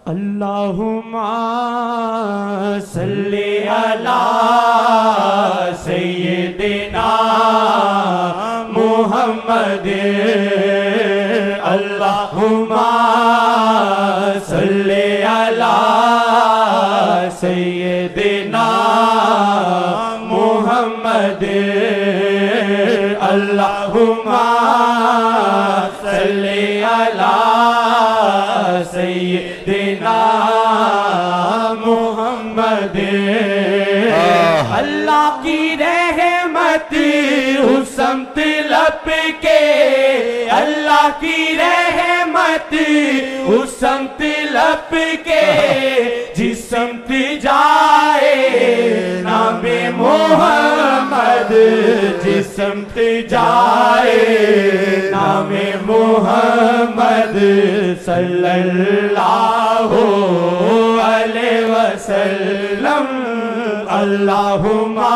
अल्लाहुम्मा सल्ली अला सय्यिदिना मुहम्मद। अल्लाहुम्मा सल्ली अला सय्यिदिना मुहम्मद। अल्लाहुम्मा सल्ली अला सय्यिदिना मुहम्मद। अल्लाह की रहमत उस समत लपके, अल्लाह की रहमत उस समत लपके, जिस समत जाए नामे मोहम्मद, जिस समत जाए नामे मोहम्मद सल्लल्लाहु अलैहि वसल्लम। अल्लाहुम्मा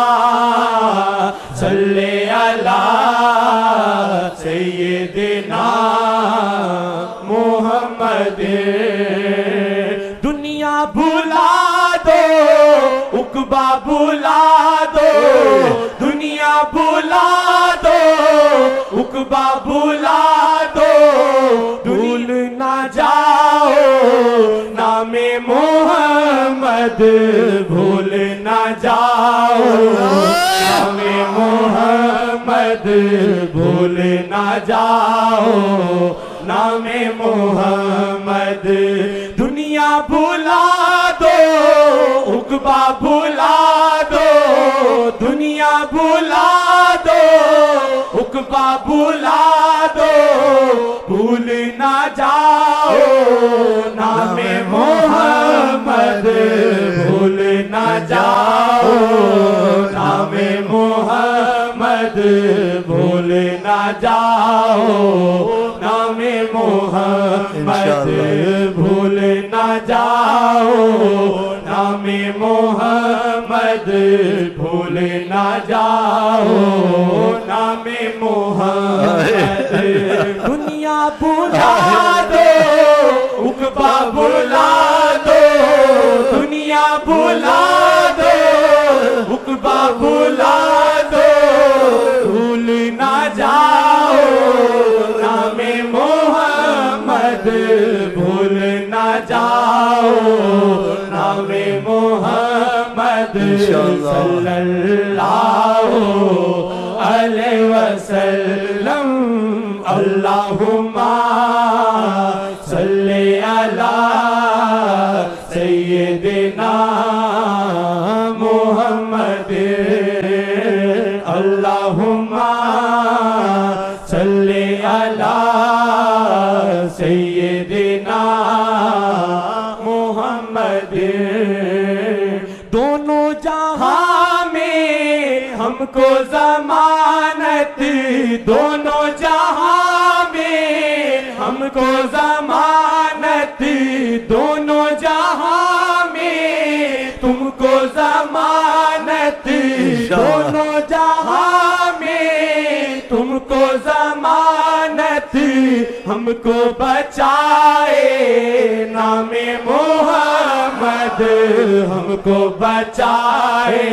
सल्ली अला सय्यिदिना मुहम्मद। दुनिया भुला दो, उक़बा भुला दो, दुनिया भुला दो, उक़बा भुला दो, भूल ना जाओ नामे मोहम्मद, भूल ना जाओ नामे मोहम्मद, भूल ना जाओ नामे मोहम्मद। दुनिया भुला दो, उक़बा भुला दो, दुनिया भुला दो, उक़बा भुला दो, भूल ना जाओ नामे मोहम्मद, भूल ना जाओ नामे मोहम्मद, भूल ना जाओ नामे मोहम्मद, भूल ना जाओ नामे मोहम्मद, भूल ना जाओ नामे मोहम्मद। दुनिया भुला दो, उक़बा भुला दो, दुनिया भुला दो, उक़बा भुला दो, भूल ना जाओ नामे मोहम्मद, भूल ना जाओ नामे मोहम्मद सल्लल्लाहु अलैहि वसल्लम। अल्लाहुम्मा सल्ली अला सय्यिदिना मुहम्मद। अल्लाहुम्मा सल्ली अला सय्यिदिना मुहम्मद। दोनों जहां में हमको ज़मानत, दोनों जहां में हमको ज़मानत, दोनों जहां में तुमको ज़मानत, दोनों जहां में तुमको ज़मानत, हमको बचाए नामे मोहम्मद, हमको बचाए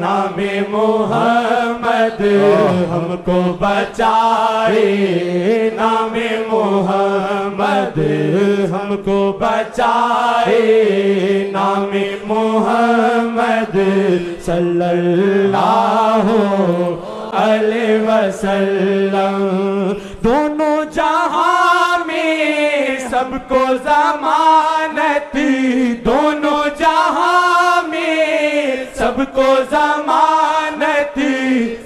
नामे मोहम्मद, हमको बचाए नामे मोहम्मद, हमको बचाए नामे मोहम्मद सल्लल्लाहु अलैहि वसल्लम। दोनों जहां में सबको ज़मानत, दोनों जहां में सबको ज़मानत,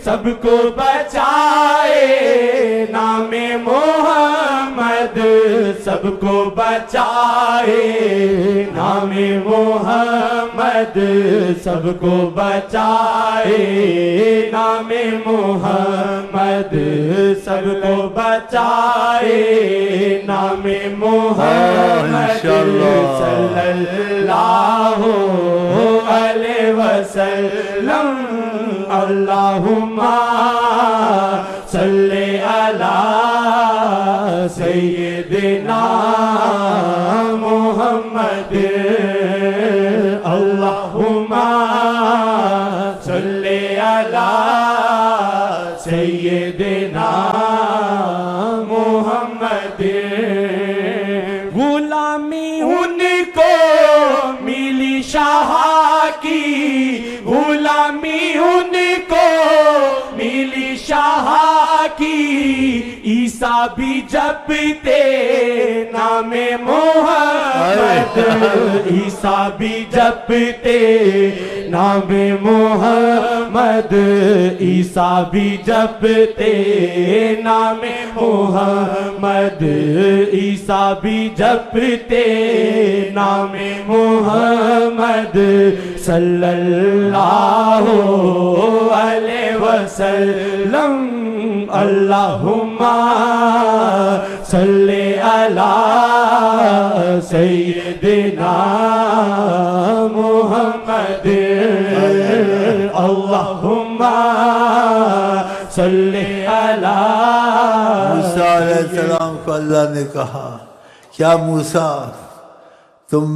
सबको बचाए नामे मोहम्मद, सबको बचाए नामे मोहम्मद, सबको बचाए नामे मोहम्मद, सबको बचाए नामे मोहम्मद सल्लल्लाहु अलैहि वसल्लम। अल्लाहुम्मा सल्ली अला सय्यिदिना मुहम्मद। मोहम्मद अल्लाहुम्मा सल्ले अला सय्यिदिना मोहम्मद। गुलामी उनको मिली शाह की, गुलामी उनको मिली शाह की, ईसा भी जपते नामे मोहम्मद, ईसा भी जपते नामे मोहम्मद, ईसा भी जपते नामे मोहम्मद, ईसा भी जपते नामे मोहम्मद सल्लल्लाहु अलैहि वसल्लम। अल्लाहुम्मा सल्ले अला सय्यिदिना मुहम्मद। अल्लाहुम्मा सल्ले अला। मूसा अलैहिस्सलाम को अल्लाह ने कहा, क्या मूसा तुम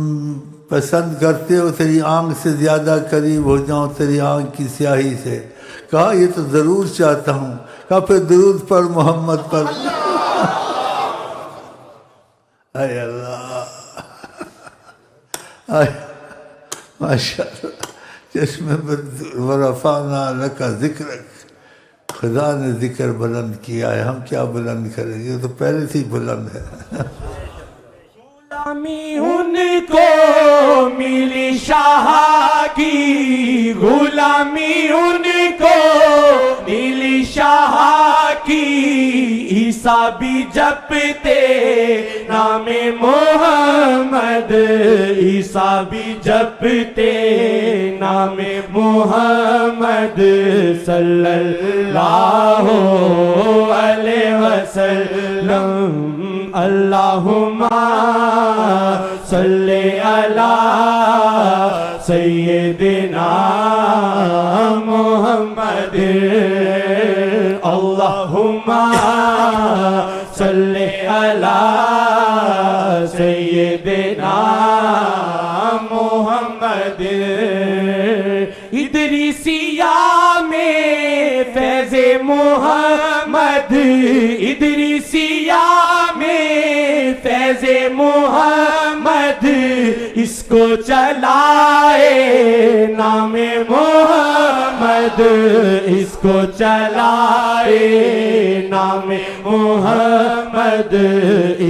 पसंद करते हो तेरी आंख से ज़्यादा करीब हो जाऊं तेरी आंख की स्याही से? कहा ये तो ज़रूर चाहता हूँ। कहा फिर दुरूद पढ़ मोहम्मद पर। अरे अल्लाह, माशाअल्लाह, जिसमें वरफ़ाना लका ज़िक्रक, खुदा ने जिक्र बुलंद किया है, हम क्या बुलंद करें, ये तो पहले से ही बुलंद है। गुलामी उनको मिली शाह की, गुलामी उनको मिली शाह की, ईसा भी जपते नामे मोहम्मद, ईसा भी जपते नामे मोहम्मद सल्लल्लाहु अलैहि वसल्लम। अल्लाहुम्मा सल्ले अला सय्यिदिना मुहम्मद। अल्लाहुम्मा सल्ले अला सय्यिदिना मुहम्मद। इदरीसिया में फैज़े मोहम्मद, इदरीसिया में फैज़े मोहम्मद, इसको चलाए नामे मोहम्मद, इसको चलाए नामे मोहम्मद,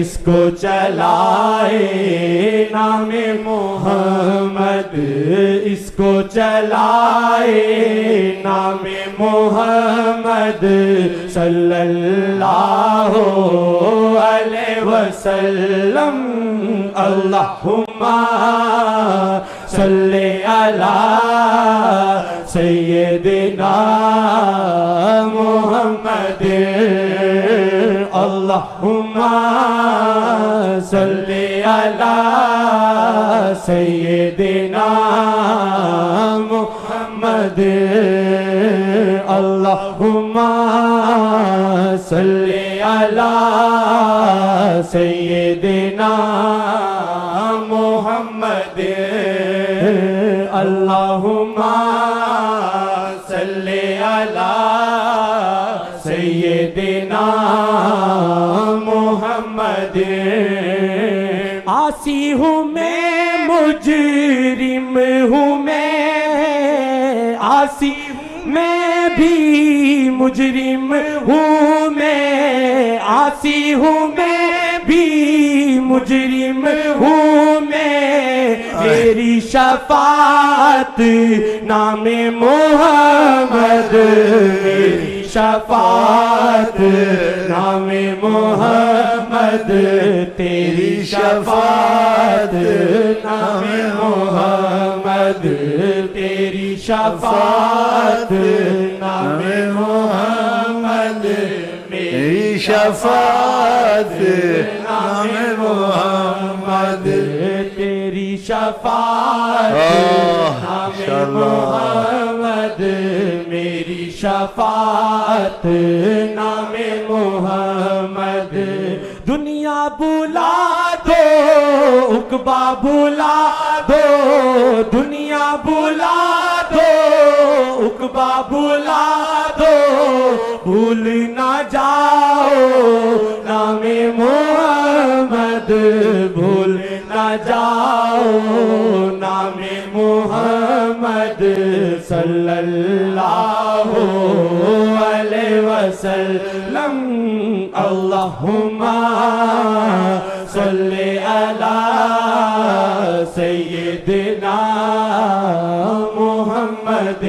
इसको चलाए नामे मोहम्मद, इसको चलाए नामे मोहम्मद सल्लल्लाहु अलैहि वसल्लम। अल्लाहुम्मा सल्ले अला सय्यिदिना मुहम्मद। अल्लाहुम्मा सल्ले अला सय्यिदिना मुहम्मद। अल्लाहुम्मा सल्ले अला सय्यिदिना मुहम्मद। अल्लाहुम्मा सल्ले अला सय्यिदिना मुहम्मद। आसी हूँ मैं, मुजरिम हूँ मैं, आसी मैं भी मुजरिम हूँ मैं, आसी हूँ मैं भी मुजरिम हूँ मैं, मेरी शफाअत नामे मोहम्मद, मेरी शफाअत नामे मोहम्मद, तेरी शफाअत नामे मोहम्मद, तेरी शफाअत नामे मोहम्मद, मेरी शफाअत नामे मोहम्मद, तेरी शफाअत नामे मोहम्मद, मेरी शफाअत नामे मोहम्मद। दुनिया बुला दो, उकबा भुला दो, दुनिया भुला दो, उकबा भुला दो, भूल ना जाओ नामे मोहम्मद, भूल ना जाओ नामे मोहम्मद सल्लल्लाहु अलैहि वसल्लम। अल्लाहुम्मा सल्ली अला सय्यिदिना मुहम्मद,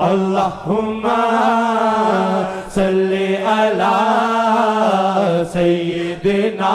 अल्लाहुम्मा सल्ली अला सय्यिदिना